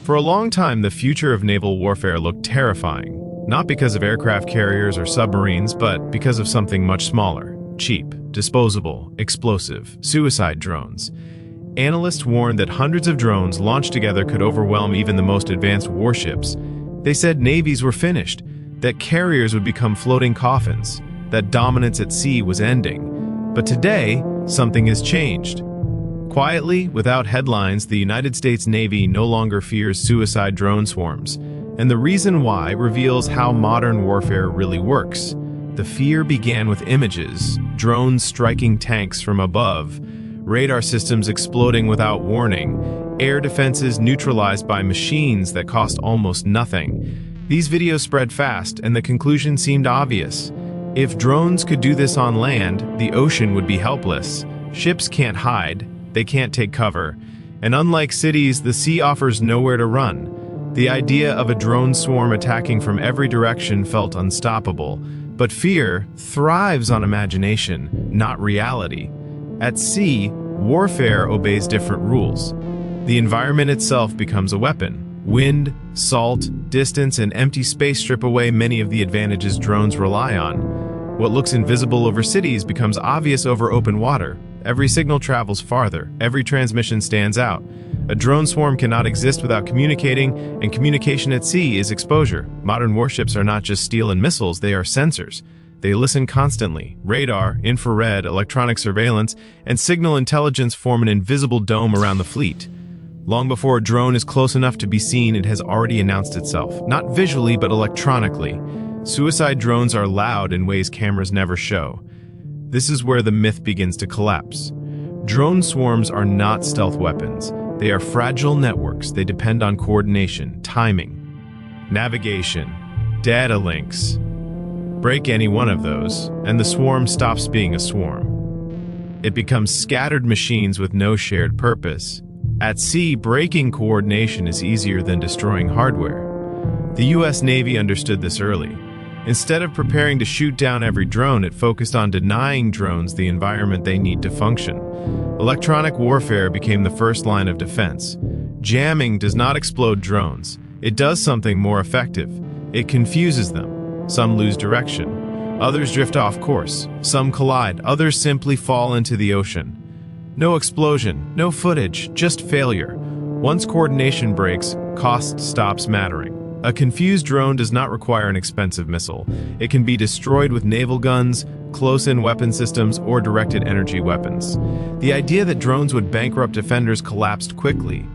For a long time, the future of naval warfare looked terrifying, not because of aircraft carriers or submarines, but because of something much smaller: cheap, disposable, explosive, suicide drones. Analysts warned that hundreds of drones launched together could overwhelm even the most advanced warships. They said navies were finished, that carriers would become floating coffins, that dominance at sea was ending. But today, something has changed. Quietly, without headlines, the United States Navy no longer fears suicide drone swarms. And the reason why reveals how modern warfare really works. The fear began with images: drones striking tanks from above, radar systems exploding without warning, air defenses neutralized by machines that cost almost nothing. These videos spread fast, and the conclusion seemed obvious. If drones could do this on land, the ocean would be helpless. Ships can't hide, they can't take cover, and unlike cities, the sea offers nowhere to run. The idea of a drone swarm attacking from every direction felt unstoppable, but fear thrives on imagination, not reality. At sea, warfare obeys different rules. The environment itself becomes a weapon. Wind, salt, distance, and empty space strip away many of the advantages drones rely on. What looks invisible over cities becomes obvious over open water. Every signal travels farther, every transmission stands out. A drone swarm cannot exist without communicating, and communication at sea is exposure. Modern warships are not just steel and missiles, they are sensors. They listen constantly. Radar, infrared, electronic surveillance, and signal intelligence form an invisible dome around the fleet. Long before a drone is close enough to be seen, it has already announced itself, not visually but electronically. Suicide drones are loud in ways cameras never show. This is where the myth begins to collapse. Drone swarms are not stealth weapons. They are fragile networks. They depend on coordination, timing, navigation, data links. Break any one of those, and the swarm stops being a swarm. It becomes scattered machines with no shared purpose. At sea, breaking coordination is easier than destroying hardware. The US Navy understood this early. Instead of preparing to shoot down every drone, it focused on denying drones the environment they need to function. Electronic warfare became the first line of defense. Jamming does not explode drones. It does something more effective. It confuses them. Some lose direction. Others drift off course. Some collide. Others simply fall into the ocean. No explosion, no footage, just failure. Once coordination breaks, cost stops mattering. A confused drone does not require an expensive missile. It can be destroyed with naval guns, close-in weapon systems, or directed energy weapons. The idea that drones would bankrupt defenders collapsed quickly.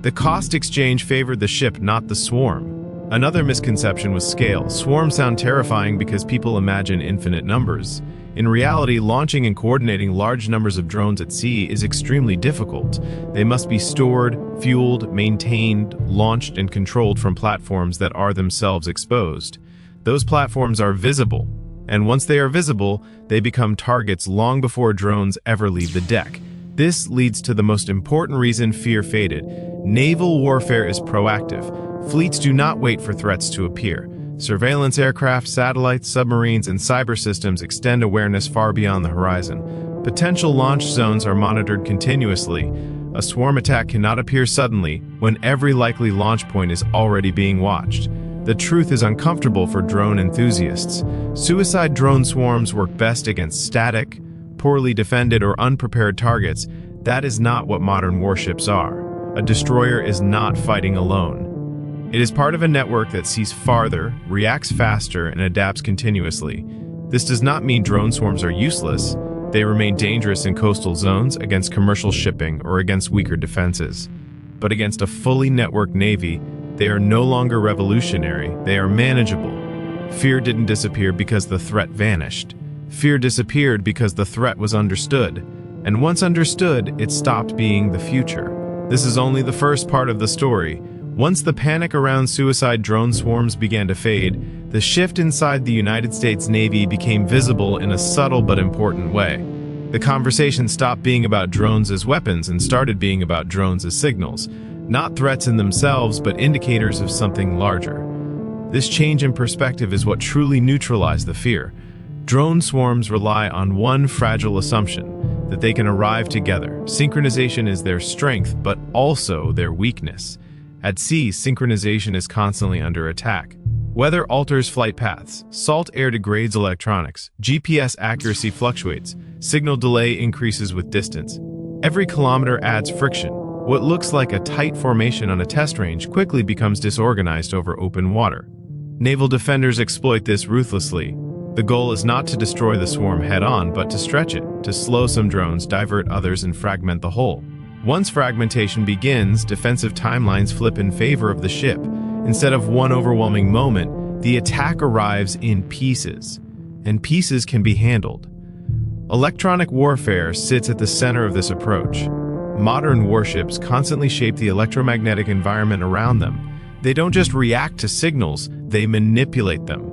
The cost exchange favored the ship, not the swarm. Another misconception was scale. Swarms sound terrifying because people imagine infinite numbers. In reality, launching and coordinating large numbers of drones at sea is extremely difficult. They must be stored, fueled, maintained, launched, and controlled from platforms that are themselves exposed. Those platforms are visible, and once they are visible, they become targets long before drones ever leave the deck. This leads to the most important reason fear faded. Naval warfare is proactive. Fleets do not wait for threats to appear. Surveillance aircraft, satellites, submarines, and cyber systems extend awareness far beyond the horizon. Potential launch zones are monitored continuously. A swarm attack cannot appear suddenly when every likely launch point is already being watched. The truth is uncomfortable for drone enthusiasts. Suicide drone swarms work best against static, poorly defended, or unprepared targets. That is not what modern warships are. A destroyer is not fighting alone. It is part of a network that sees farther, reacts faster, and adapts continuously. This does not mean drone swarms are useless. They remain dangerous in coastal zones, against commercial shipping, or against weaker defenses. But against a fully networked navy, they are no longer revolutionary, they are manageable. Fear didn't disappear because the threat vanished. Fear disappeared because the threat was understood. And once understood, it stopped being the future. This is only the first part of the story. Once the panic around suicide drone swarms began to fade, the shift inside the United States Navy became visible in a subtle but important way. The conversation stopped being about drones as weapons and started being about drones as signals, not threats in themselves, but indicators of something larger. This change in perspective is what truly neutralized the fear. Drone swarms rely on one fragile assumption, that they can arrive together. Synchronization is their strength, but also their weakness. At sea, synchronization is constantly under attack. Weather alters flight paths, salt air degrades electronics, GPS accuracy fluctuates, signal delay increases with distance. Every kilometer adds friction. What looks like a tight formation on a test range quickly becomes disorganized over open water. Naval defenders exploit this ruthlessly. The goal is not to destroy the swarm head-on, but to stretch it, to slow some drones, divert others, and fragment the whole. Once fragmentation begins, defensive timelines flip in favor of the ship. Instead of one overwhelming moment, the attack arrives in pieces, and pieces can be handled. Electronic warfare sits at the center of this approach. Modern warships constantly shape the electromagnetic environment around them. They don't just react to signals, they manipulate them.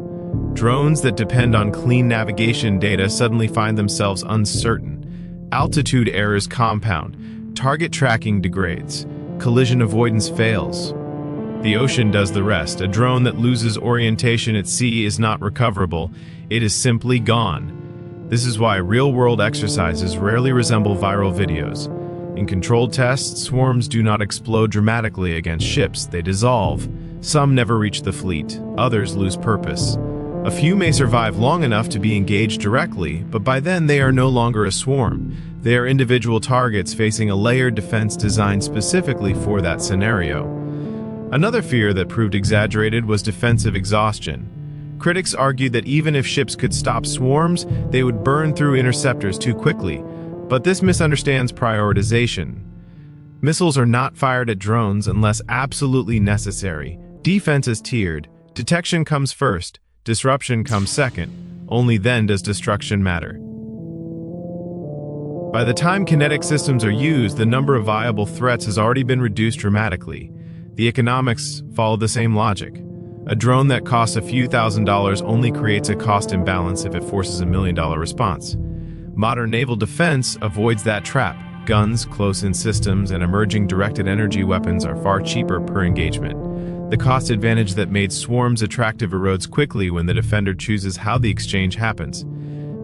Drones that depend on clean navigation data suddenly find themselves uncertain. Altitude errors compound, target tracking degrades, collision avoidance fails. The ocean does the rest. A drone that loses orientation at sea is not recoverable, it is simply gone. This is why real-world exercises rarely resemble viral videos. In controlled tests, swarms do not explode dramatically against ships, they dissolve. Some never reach the fleet, others lose purpose. A few may survive long enough to be engaged directly, but by then they are no longer a swarm. They are individual targets facing a layered defense designed specifically for that scenario. Another fear that proved exaggerated was defensive exhaustion. Critics argued that even if ships could stop swarms, they would burn through interceptors too quickly. But this misunderstands prioritization. Missiles are not fired at drones unless absolutely necessary. Defense is tiered. Detection comes first. Disruption comes second. Only then does destruction matter. By the time kinetic systems are used, the number of viable threats has already been reduced dramatically. The economics follow the same logic. A drone that costs a few $1,000s only creates a cost imbalance if it forces a $1 million response. Modern naval defense avoids that trap. Guns, close-in systems, and emerging directed energy weapons are far cheaper per engagement. The cost advantage that made swarms attractive erodes quickly when the defender chooses how the exchange happens.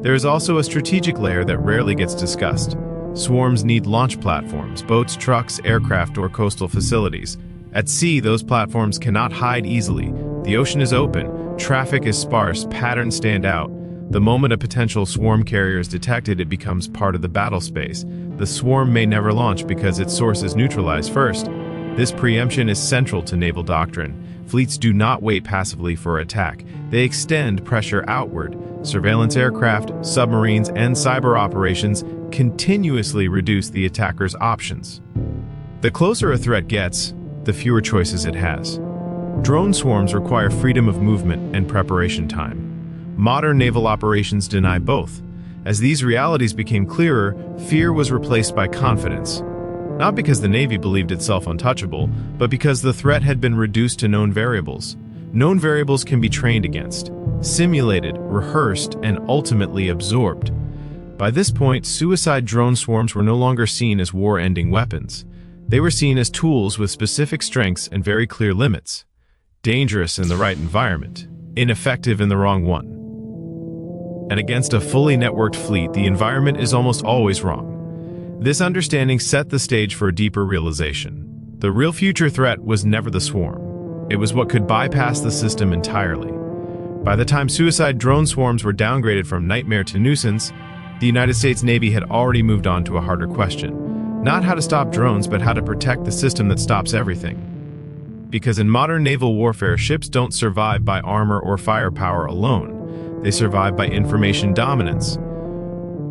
There is also a strategic layer that rarely gets discussed. Swarms need launch platforms, boats, trucks, aircraft, or coastal facilities. At sea, those platforms cannot hide easily. The ocean is open, traffic is sparse, patterns stand out. The moment a potential swarm carrier is detected, it becomes part of the battle space. The swarm may never launch because its source is neutralized first. This preemption is central to naval doctrine. Fleets do not wait passively for attack. They extend pressure outward. Surveillance aircraft, submarines, and cyber operations continuously reduce the attacker's options. The closer a threat gets, the fewer choices it has. Drone swarms require freedom of movement and preparation time. Modern naval operations deny both. As these realities became clearer, fear was replaced by confidence. Not because the Navy believed itself untouchable, but because the threat had been reduced to known variables. Known variables can be trained against, simulated, rehearsed, and ultimately absorbed. By this point, suicide drone swarms were no longer seen as war-ending weapons. They were seen as tools with specific strengths and very clear limits. Dangerous in the right environment, ineffective in the wrong one. And against a fully networked fleet, the environment is almost always wrong. This understanding set the stage for a deeper realization. The real future threat was never the swarm. It was what could bypass the system entirely. By the time suicide drone swarms were downgraded from nightmare to nuisance, the United States Navy had already moved on to a harder question. Not how to stop drones, but how to protect the system that stops everything. Because in modern naval warfare, ships don't survive by armor or firepower alone. They survive by information dominance.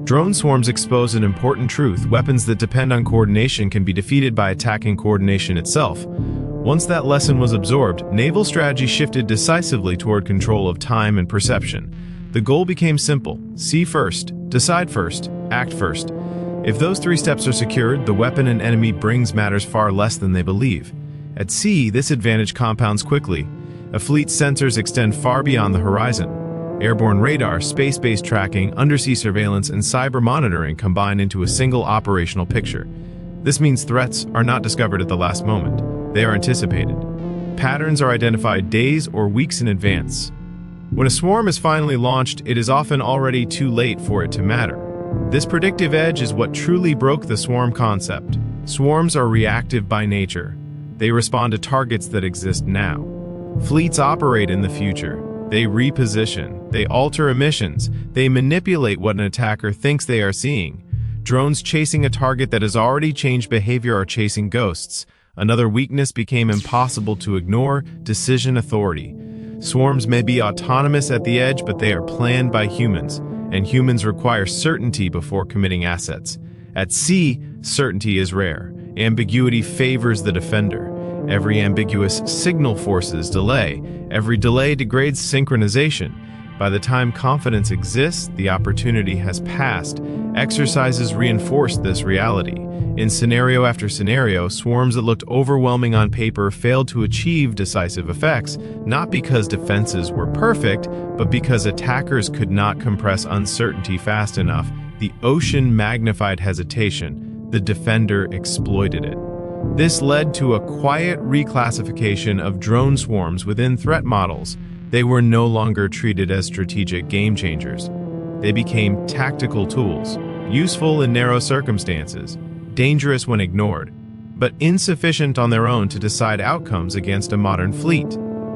Drone swarms expose an important truth. Weapons that depend on coordination can be defeated by attacking coordination itself. Once that lesson was absorbed, naval strategy shifted decisively toward control of time and perception. The goal became simple: see first, decide first, act first. If those three steps are secured, the weapon an enemy brings matters far less than they believe. At sea, this advantage compounds quickly. A fleet's sensors extend far beyond the horizon. Airborne radar, space-based tracking, undersea surveillance, and cyber monitoring combine into a single operational picture. This means threats are not discovered at the last moment. They are anticipated. Patterns are identified days or weeks in advance. When a swarm is finally launched, it is often already too late for it to matter. This predictive edge is what truly broke the swarm concept. Swarms are reactive by nature. They respond to targets that exist now. Fleets operate in the future. They reposition. They alter emissions. They manipulate what an attacker thinks they are seeing. Drones chasing a target that has already changed behavior are chasing ghosts. Another weakness became impossible to ignore: decision authority. Swarms may be autonomous at the edge, but they are planned by humans, and humans require certainty before committing assets. At sea, certainty is rare. Ambiguity favors the defender. Every ambiguous signal forces delay. Every delay degrades synchronization. By the time confidence exists, the opportunity has passed. Exercises reinforced this reality. In scenario after scenario, swarms that looked overwhelming on paper failed to achieve decisive effects, not because defenses were perfect, but because attackers could not compress uncertainty fast enough. The ocean magnified hesitation. The defender exploited it. This led to a quiet reclassification of drone swarms within threat models. They were no longer treated as strategic game changers. They became tactical tools, useful in narrow circumstances, dangerous when ignored, but insufficient on their own to decide outcomes against a modern fleet.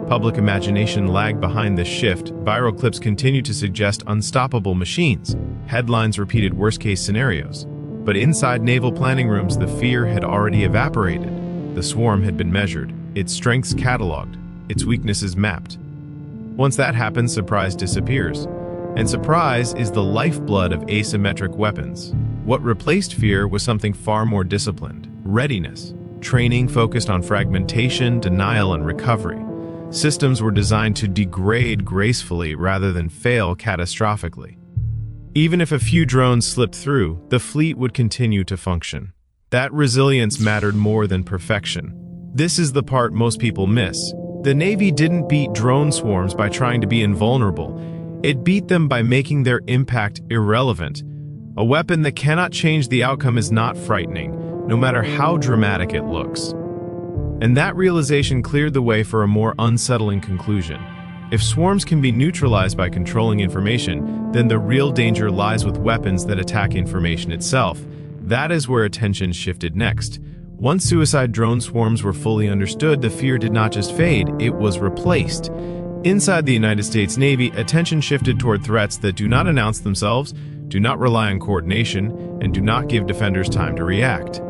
Public imagination lagged behind this shift. Viral clips continued to suggest unstoppable machines. Headlines repeated worst-case scenarios. But inside naval planning rooms, the fear had already evaporated. The swarm had been measured, its strengths cataloged, its weaknesses mapped. Once that happens, surprise disappears. And surprise is the lifeblood of asymmetric weapons. What replaced fear was something far more disciplined: readiness. Training focused on fragmentation, denial, and recovery. Systems were designed to degrade gracefully rather than fail catastrophically. Even if a few drones slipped through, the fleet would continue to function. That resilience mattered more than perfection. This is the part most people miss. The Navy didn't beat drone swarms by trying to be invulnerable. It beat them by making their impact irrelevant. A weapon that cannot change the outcome is not frightening, no matter how dramatic it looks. And that realization cleared the way for a more unsettling conclusion. If swarms can be neutralized by controlling information, then the real danger lies with weapons that attack information itself. That is where attention shifted next. Once suicide drone swarms were fully understood, the fear did not just fade, it was replaced. Inside the United States Navy, attention shifted toward threats that do not announce themselves, do not rely on coordination, and do not give defenders time to react.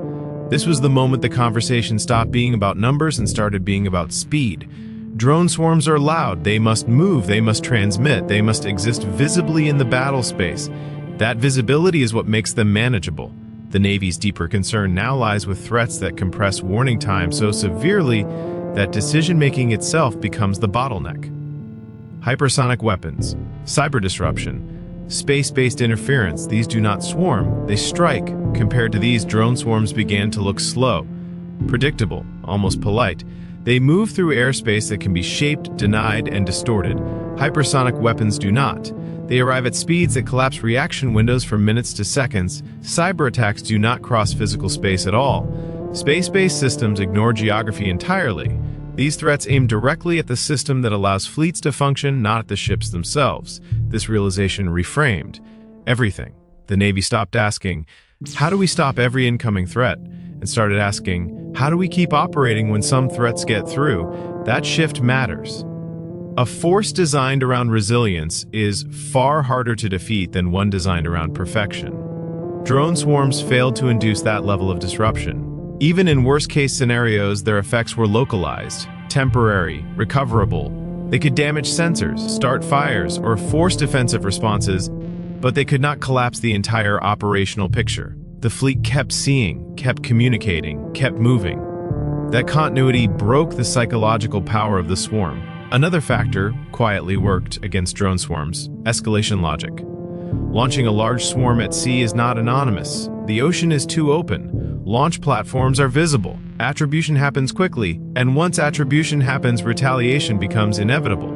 This was the moment the conversation stopped being about numbers and started being about speed. Drone swarms are loud. They must move, they must transmit, they must exist visibly in the battle space. That visibility is what makes them manageable. The Navy's deeper concern now lies with threats that compress warning time so severely that decision-making itself becomes the bottleneck. Hypersonic weapons, cyber disruption, space-based interference. These do not swarm, they strike. Compared to these, drone swarms began to look slow, predictable, almost polite. They move through airspace that can be shaped, denied, and distorted. Hypersonic weapons do not. They arrive at speeds that collapse reaction windows from minutes to seconds. Cyber attacks do not cross physical space at all. Space-based systems ignore geography entirely. These threats aim directly at the system that allows fleets to function, not at the ships themselves. This realization reframed everything. The Navy stopped asking, "How do we stop every incoming threat?" and started asking, "How do we keep operating when some threats get through?" That shift matters. A force designed around resilience is far harder to defeat than one designed around perfection. Drone swarms failed to induce that level of disruption. Even in worst-case scenarios, their effects were localized, temporary, recoverable. They could damage sensors, start fires, or force defensive responses, but they could not collapse the entire operational picture. The fleet kept seeing, kept communicating, kept moving. That continuity broke the psychological power of the swarm. Another factor quietly worked against drone swarms: escalation logic. Launching a large swarm at sea is not anonymous. The ocean is too open. Launch platforms are visible. Attribution happens quickly, and once attribution happens, retaliation becomes inevitable.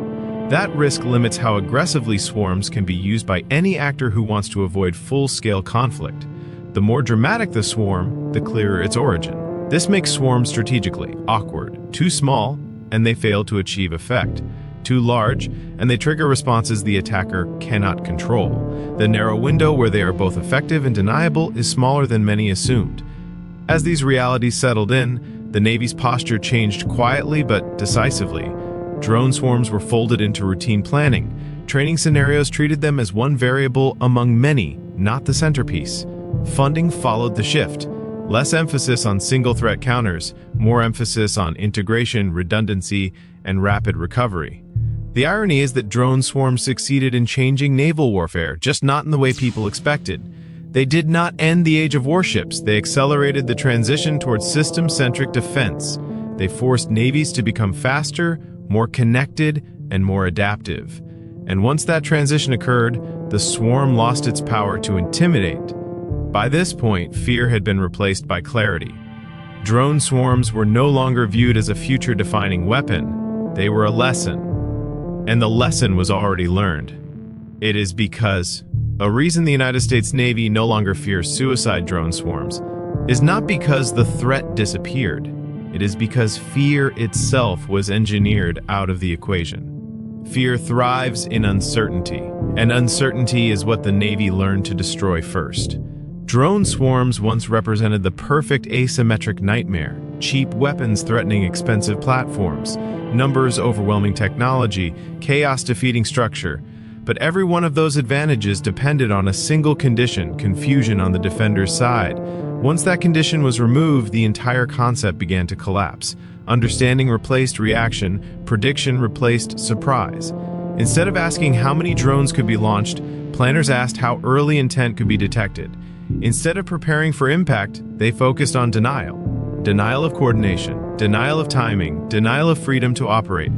That risk limits how aggressively swarms can be used by any actor who wants to avoid full-scale conflict. The more dramatic the swarm, the clearer its origin. This makes swarms strategically awkward. Too small, and they fail to achieve effect. Too large, and they trigger responses the attacker cannot control. The narrow window where they are both effective and deniable is smaller than many assumed. As these realities settled in, The Navy's posture changed quietly but decisively. Drone swarms were folded into routine planning. Training scenarios treated them as one variable among many, not the centerpiece. Funding followed the shift. Less emphasis on single-threat counters, more emphasis on integration, redundancy, and rapid recovery. The irony is that drone swarms succeeded in changing naval warfare, just not in the way people expected. They did not end the age of warships. They accelerated the transition towards system-centric defense. They forced navies to become faster, more connected, and more adaptive. And once that transition occurred, the swarm lost its power to intimidate. By this point, fear had been replaced by clarity. Drone swarms were no longer viewed as a future-defining weapon. They were a lesson. And the lesson was already learned. It is because a reason the United States Navy no longer fears suicide drone swarms is not because the threat disappeared. It is because fear itself was engineered out of the equation. Fear thrives in uncertainty, and uncertainty is what the Navy learned to destroy first. Drone swarms once represented the perfect asymmetric nightmare: cheap weapons threatening expensive platforms, numbers overwhelming technology, chaos defeating structure. But every one of those advantages depended on a single condition: confusion on the defender's side. Once that condition was removed, the entire concept began to collapse. Understanding replaced reaction, prediction replaced surprise. Instead of asking how many drones could be launched, planners asked how early intent could be detected. Instead of preparing for impact, they focused on denial. Denial of coordination, denial of timing, denial of freedom to operate.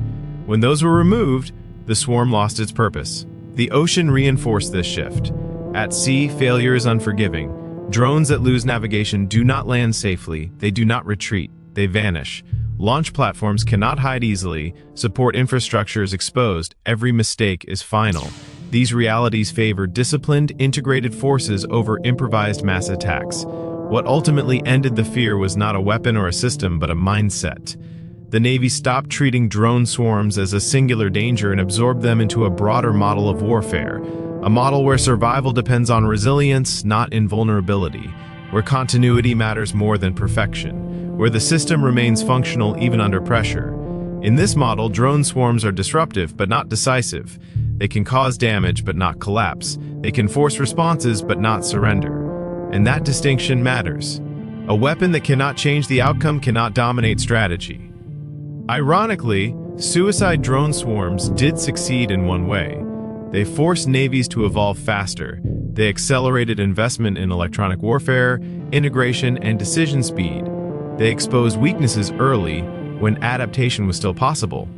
When those were removed, the swarm lost its purpose. The ocean reinforced this shift. At sea, failure is unforgiving. Drones that lose navigation do not land safely, they do not retreat, they vanish. Launch platforms cannot hide easily, support infrastructure is exposed, every mistake is final. These realities favor disciplined, integrated forces over improvised mass attacks. What ultimately ended the fear was not a weapon or a system, but a mindset. The Navy stopped treating drone swarms as a singular danger and absorbed them into a broader model of warfare. A model where survival depends on resilience, not invulnerability. Where continuity matters more than perfection. Where the system remains functional even under pressure. In this model, drone swarms are disruptive but not decisive. They can cause damage but not collapse. They can force responses but not surrender. And that distinction matters. A weapon that cannot change the outcome cannot dominate strategy. Ironically, suicide drone swarms did succeed in one way. They forced navies to evolve faster. They accelerated investment in electronic warfare, integration, and decision speed. They exposed weaknesses early, when adaptation was still possible.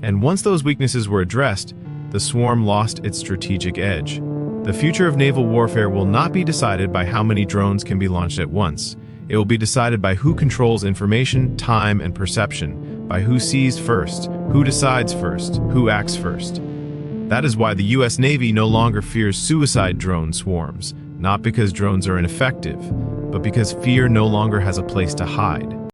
And once those weaknesses were addressed, the swarm lost its strategic edge. The future of naval warfare will not be decided by how many drones can be launched at once. It will be decided by who controls information, time, and perception, by who sees first, who decides first, who acts first. That is why the US Navy no longer fears suicide drone swarms, not because drones are ineffective, but because fear no longer has a place to hide.